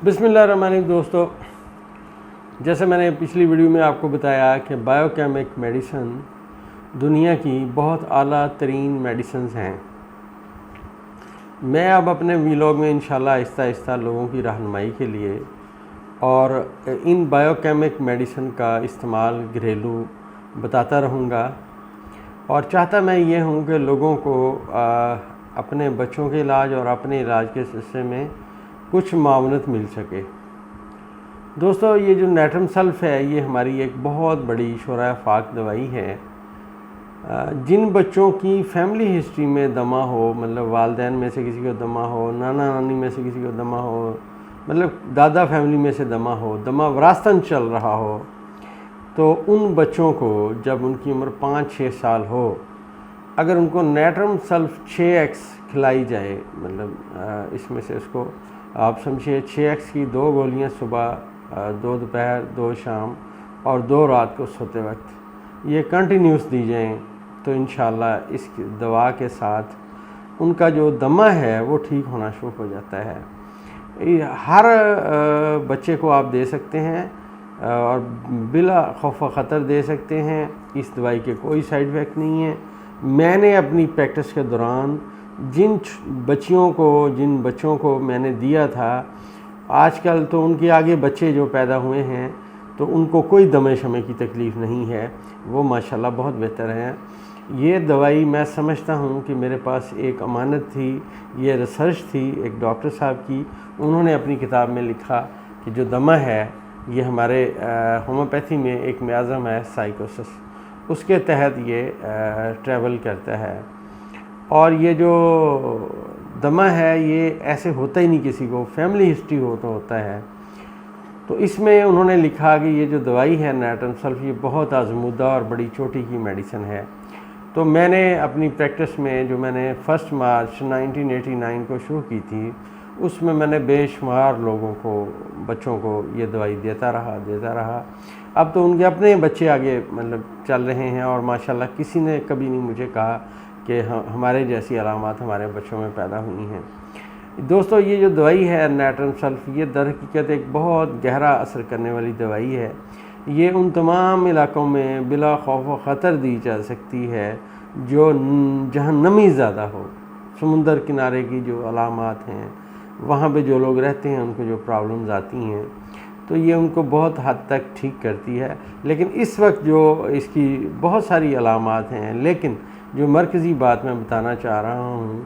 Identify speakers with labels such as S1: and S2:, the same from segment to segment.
S1: بسم اللہ الرحمن الرحیم دوستو، جیسے میں نے پچھلی ویڈیو میں آپ کو بتایا کہ بائیو کیمک میڈیسن دنیا کی بہت اعلیٰ ترین میڈیسنز ہیں۔ میں اب اپنے ویلاگ میں انشاءاللہ آہستہ آہستہ لوگوں کی رہنمائی کے لیے اور ان بائیو کیمک میڈیسن کا استعمال گھریلو بتاتا رہوں گا، اور چاہتا میں یہ ہوں کہ لوگوں کو اپنے بچوں کے علاج اور اپنے علاج کے سلسلے میں کچھ معاونت مل سکے۔ دوستو، یہ جو نیٹرم سلف ہے یہ ہماری ایک بہت بڑی شورائے فاک دوائی ہے۔ جن بچوں کی فیملی ہسٹری میں دمہ ہو، مطلب والدین میں سے کسی کو دمہ ہو، نانا نانی میں سے کسی کو دمہ ہو، مطلب دادا فیملی میں سے دمہ ہو، دمہ وراثتاً چل رہا ہو، تو ان بچوں کو جب ان کی عمر 5-6 سال ہو، اگر ان کو نیٹرم سلف 6x کھلائی جائے، مطلب اس میں سے اس کو آپ سمجھیے 6x کی 2 گولیاں صبح، 2 دوپہر، 2 شام اور 2 رات کو سوتے وقت یہ کنٹینیوس دی جائیں، تو انشاءاللہ اس دوا کے ساتھ ان کا جو دمہ ہے وہ ٹھیک ہونا شروع ہو جاتا ہے۔ ہر بچے کو آپ دے سکتے ہیں اور بلا خوف و خطر دے سکتے ہیں۔ اس دوائی کے کوئی سائیڈ ایفیکٹ نہیں ہے۔ میں نے اپنی پریکٹس کے دوران جن بچوں کو میں نے دیا تھا، آج کل تو ان کے آگے بچے جو پیدا ہوئے ہیں تو ان کو کوئی دمے شمے کی تکلیف نہیں ہے، وہ ماشاءاللہ بہت بہتر ہیں۔ یہ دوائی میں سمجھتا ہوں کہ میرے پاس ایک امانت تھی، یہ ریسرچ تھی ایک ڈاکٹر صاحب کی، انہوں نے اپنی کتاب میں لکھا کہ جو دمہ ہے یہ ہمارے ہومیوپیتھی میں ایک میازم ہے سائیکوسس، اس کے تحت یہ ٹریول کرتا ہے، اور یہ جو دمہ ہے یہ ایسے ہوتا ہی نہیں کسی کو، فیملی ہسٹری ہو تو ہوتا ہے۔ تو اس میں انہوں نے لکھا کہ یہ جو دوائی ہے نیٹرم سلف یہ بہت آزمودہ اور بڑی چوٹی کی میڈیسن ہے۔ تو میں نے اپنی پریکٹس میں جو میں نے 1 مارچ 1989 کو شروع کی تھی، اس میں نے بے شمار لوگوں کو، بچوں کو یہ دوائی دیتا رہا۔ اب تو ان کے اپنے بچے آگے مطلب چل رہے ہیں، اور ماشاءاللہ کسی نے کبھی نہیں مجھے کہا کہ ہمارے جیسی علامات ہمارے بچوں میں پیدا ہوئی ہیں۔ دوستو، یہ جو دوائی ہے نیٹرم سلف یہ در حقیقت ایک بہت گہرا اثر کرنے والی دوائی ہے۔ یہ ان تمام علاقوں میں بلا خوف و خطر دی جا سکتی ہے جہاں نمی زیادہ ہو، سمندر کنارے کی جو علامات ہیں، وہاں پہ جو لوگ رہتے ہیں ان کو جو پرابلمز آتی ہیں، تو یہ ان کو بہت حد تک ٹھیک کرتی ہے۔ لیکن اس وقت جو اس کی بہت ساری علامات ہیں، لیکن جو مرکزی بات میں بتانا چاہ رہا ہوں،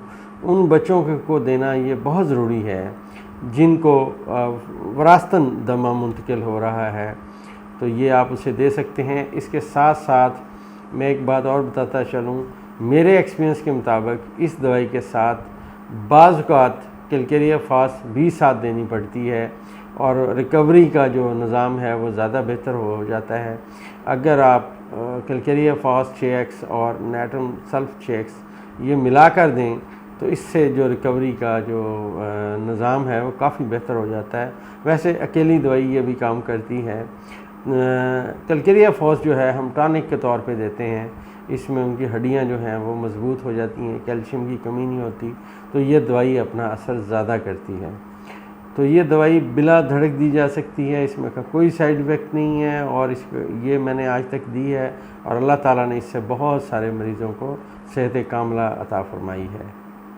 S1: ان بچوں کو دینا یہ بہت ضروری ہے جن کو وراثتاً دمہ منتقل ہو رہا ہے، تو یہ آپ اسے دے سکتے ہیں۔ اس کے ساتھ ساتھ میں ایک بات اور بتاتا چلوں، میرے ایکسپیرینس کے مطابق اس دوائی کے ساتھ بعض اوقات کیلکیریا فاسٹ بھی ساتھ دینی پڑتی ہے، اور ریکوری کا جو نظام ہے وہ زیادہ بہتر ہو جاتا ہے۔ اگر آپ کیلکیریا فاسٹ 6x اور نیٹرم سلف 6x یہ ملا کر دیں تو اس سے جو ریکوری کا جو نظام ہے وہ کافی بہتر ہو جاتا ہے۔ ویسے اکیلی دوائی یہ بھی کام کرتی ہے۔ کیلکیریا فاسٹ جو ہے ہم ٹانک کے طور پہ دیتے ہیں، اس میں ان کی ہڈیاں جو ہیں وہ مضبوط ہو جاتی ہیں، کیلشیم کی کمی نہیں ہوتی، تو یہ دوائی اپنا اثر زیادہ کرتی ہے۔ تو یہ دوائی بلا دھڑک دی جا سکتی ہے، اس میں کا کوئی سائیڈ ایفیکٹ نہیں ہے، اور یہ میں نے آج تک دی ہے، اور اللہ تعالیٰ نے اس سے بہت سارے مریضوں کو صحت کاملہ عطا فرمائی ہے۔